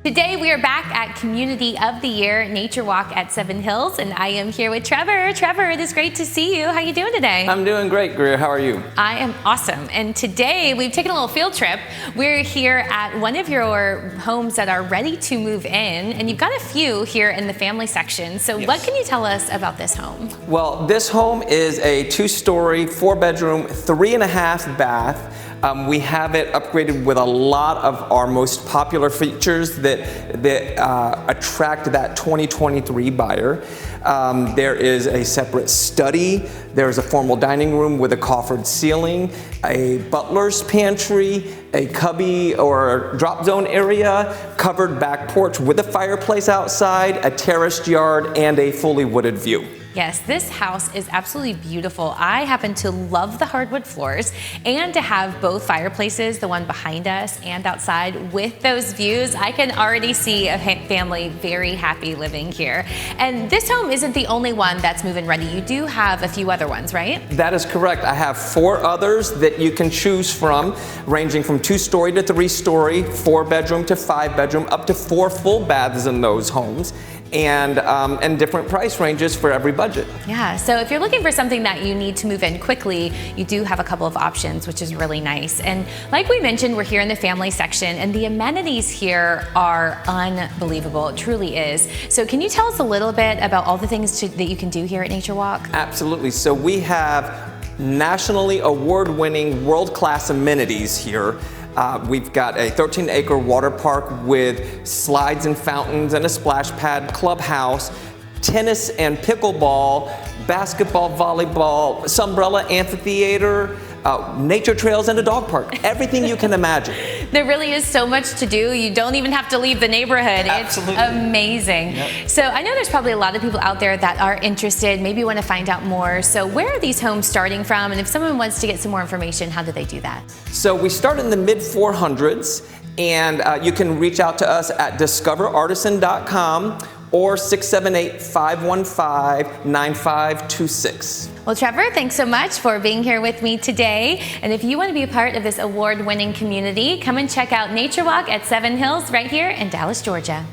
Today we are back at Community of the Year Nature Walk at Seven Hills, and I am here with Trevor. Trevor, it is great to see you. How are you doing today? I'm doing great, Greer. How are you? I am awesome. And today we've taken a little field trip. We're here at one of your homes that are ready to move in, and you've got a few here in the family section. So Yes. What can you tell us about this home? Well, this home is a 2-story, 4-bedroom, 3.5 bath. We have it upgraded with a lot of our most popular features that attract that 2023 buyer. There is a separate study, there's a formal dining room with a coffered ceiling, a butler's pantry, a cubby or drop zone area, covered back porch with a fireplace outside, a terraced yard, and a fully wooded view. Yes, this house is absolutely beautiful. I happen to love the hardwood floors, and to have both fireplaces, the one behind us and outside, with those views. I can already see a family very happy living here. And this home isn't the only one that's move-in ready. You do have a few other ones, right? That is correct. I have 4 others that you can choose from, ranging from 2-story to 3-story, 4-bedroom to 5-bedroom, up to 4 full baths in those homes. And different price ranges for every budget. Yeah, so if you're looking for something that you need to move in quickly, you do have a couple of options, which is really nice. And like we mentioned, we're here in the family section, and the amenities here are unbelievable. It truly is. So can you tell us a little bit about all the things that you can do here at Nature Walk? Absolutely. So we have nationally award-winning world-class amenities here. We've got a 13-acre water park with slides and fountains and a splash pad, clubhouse, tennis and pickleball, basketball, volleyball, Sunbrella amphitheater, nature trails, and a dog park. Everything you can imagine. There really is so much to do. You don't even have to leave the neighborhood. Absolutely. It's amazing. Yep. So I know there's probably a lot of people out there that are interested, maybe want to find out more. So where are these homes starting from? And if someone wants to get some more information, how do they do that? So we start in the mid-400s, and you can reach out to us at discoverartisan.com or 678-515-9526. Well, Trevor, thanks so much for being here with me today. And if you want to be a part of this award-winning community, come and check out Nature Walk at Seven Hills right here in Dallas, Georgia.